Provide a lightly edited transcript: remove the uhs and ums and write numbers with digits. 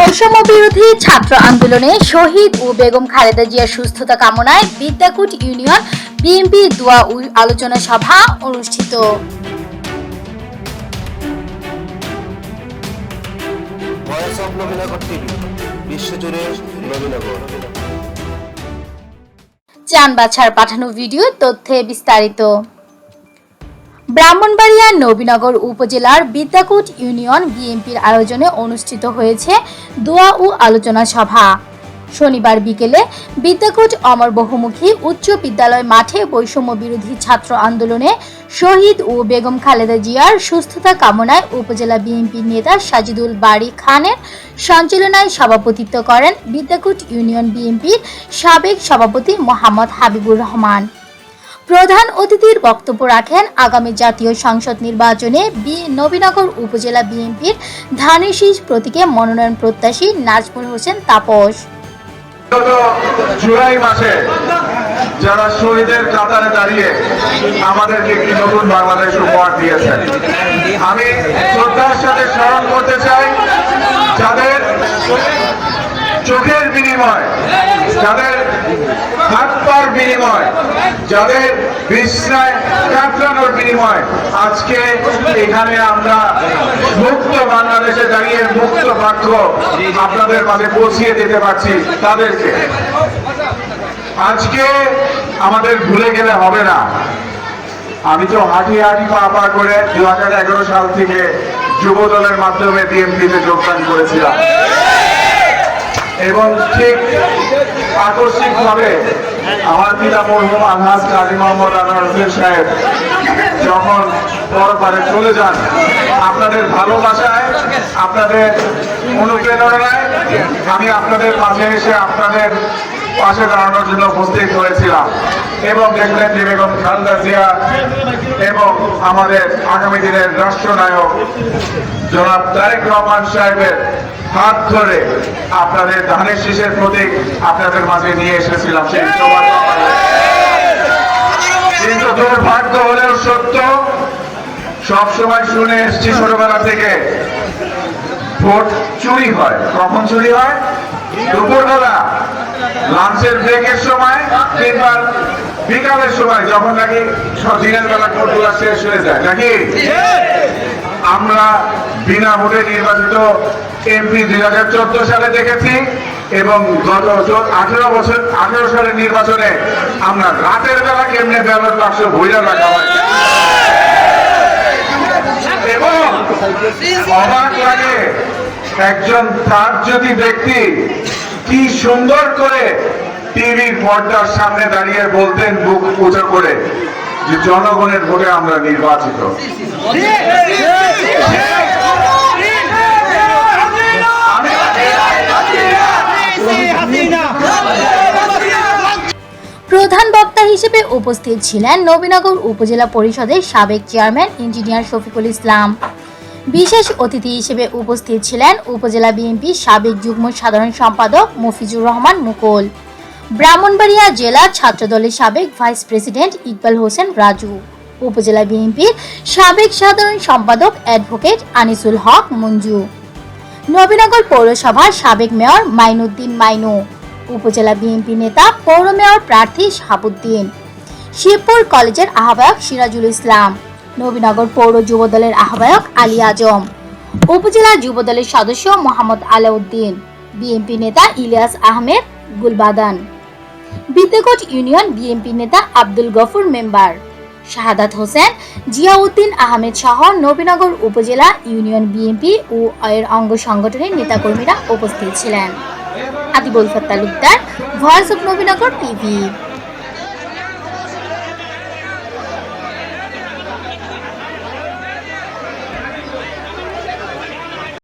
বৈষম্য বিরোধী ছাত্র আন্দোলনে শহীদ ও বেগম খালেদা জিয়ার সুস্থতা কামনায় বিদ্যাকুট ইউনিয়ন বিএনপি দোয়া ও আলোচনা সভা অনুষ্ঠিত। চান বাছার পাঠানো ভিডিও তথ্যে বিস্তারিত। ব্রাহ্মণবাড়িয়া নবীনগর উপজেলার বিদ্যাকুট ইউনিয়ন বিএনপির আয়োজনে অনুষ্ঠিত হয়েছে দোয়া ও আলোচনা সভা। শনিবার বিকেলে বিদ্যাকুট অমর বহুমুখী উচ্চ বিদ্যালয় মাঠে বৈষম্য বিরোধী ছাত্র আন্দোলনে শহীদ ও বেগম খালেদা জিয়ার সুস্থতা কামনায় উপজেলা বিএনপি নেতা সাজিদুল বারী খানের সঞ্চালনায় সভাপতিত্ব করেন বিদ্যাকুট ইউনিয়ন বিএনপির সাবেক সভাপতি মোহাম্মদ হাবিবুর রহমান। প্রধান অতিথির বক্তব্য রাখেন আগামী জাতীয় সংসদ নির্বাচনে নবীনগর উপজেলা বিএনপির ধানের শীষ প্রতীকে মনোনয়ন প্রত্যাশী নাজমুল হোসেন তাপস। জুলাই মাসে যারা শহীদের কাতারে দাঁড়িয়ে আমাদেরকে একটি নতুন বাংলাদেশ উপহার দিয়েছেন, আমি শ্রদ্ধার সাথে স্মরণ করতে চাই যাদের চোখের বিনিময়, যাদের হাত পার বিনিময়, যাদের বিছনায় কাটানোর বিনিময় আজকে এখানে আমরা মুক্ত বাংলাদেশে দাঁড়িয়ে মুক্ত বাক্য আপনাদের মাঝে পৌঁছিয়ে দিতে পারছি। তাদেরকে আজকে আমাদের ভুলে গেলে হবে না। আমি তো হাঁটি পা করে 2011 সাল থেকে যুব দলের মাধ্যমে বিএনপিতে যোগদান করেছিলাম এবং ঠিক আকস্মিকভাবে আমার পিতা মরহুম আলহাজ কাজী মোহাম্মদ আনোয়ার হোসেন সাহেব যখন পরপারে চলে যান, আপনাদের ভালোবাসায়, আপনাদের অনুপ্রেরণায় আমি আপনাদের মাঝে এসে আপনাদের পাশে দাঁড়ানোর জন্য উপস্থিত হয়েছিলাম এবং দেখলেন যে বেগম খালেদা জিয়া এবং আমাদের আগামী দিনের রাষ্ট্রনায়ক জনাব তারেক রহমান সাহেবের হাত ধরে আপনাদের ধানের শীষের প্রতীক আপনাদের মাঝে নিয়ে এসেছিলাম। সেই সৌভাগ্য, কিন্তু দুর্ভাগ্য হলেও সত্য, সবসময় শুনে এসছি ছোটবেলা থেকে ভোট চুরি হয়। কখন চুরি হয়? দুপুরবেলা, লাঞ্চের ব্রেকের সময় কিংবা বিকালের সময়, যখন নাকি দিনের বেলা ভোটগুলো শেষ হয়ে যায় নাকি। আমরা বিনা ভোটে নির্বাচিত এমপি 2014 সালে দেখেছি এবং গত 18 সালের নির্বাচনে আমরা রাতের বেলা কেমনে ব্যালট বাক্স ভইরা রাখা হয় এবং অবাক লাগে একজন তার যদি ব্যক্তি কি সুন্দর করে টিভির পর্দার সামনে দাঁড়িয়ে বলতেন বুক উঁচু করে যে জনগণের ভোটে আমরা নির্বাচিত। প্রধান বক্তা হিসেবে উপস্থিত ছিলেন নবীনগর উপজেলা পরিষদের সাবেক চেয়ারম্যান ইঞ্জিনিয়ার শফিকুল ইসলাম। বিশেষ অতিথি হিসেবে উপস্থিত ছিলেন উপজেলা বিএনপির সাবেক যুগ্ম সাধারণ সম্পাদক মফিজুর রহমান মুকুল, ব্রাহ্মণবাড়িয়া জেলা ছাত্রদলের সাবেক ভাইস প্রেসিডেন্ট ইকবাল হোসেন রাজু, উপজেলা বিএনপির সাবেক সাধারণ সম্পাদক অ্যাডভোকেট আনিসুল হক মঞ্জু, নবীনগর পৌরসভার সাবেক মেয়র মাইনুদ্দিন মাইনু, উপজেলা বিএনপি নেতা পৌর মেয়র প্রার্থী শাহাবুদ্দিন, শিবপুর কলেজের আহ্বায়ক সিরাজুল ইসলাম, নবীনগর পৌর যুবদলের আহ্বায়ক আলী আজম, উপজেলা যুবদলের সদস্য মোহাম্মদ আলাউদ্দিন, বিএনপি নেতা ইলিয়াস আহমেদ গুলবাদান, বিদ্যাকুট ইউনিয়ন বিএনপি নেতা আব্দুল গফুর মেম্বার, শাহাদাত হোসেন, জিয়াউদ্দিন আহমেদ সহ নবীনগর উপজেলা ইউনিয়ন বিএনপি ও এর অঙ্গ সংগঠনের নেতাকর্মীরা উপস্থিত ছিলেন। Atibul Fatta Talukdar, voice of Nabinagar TV.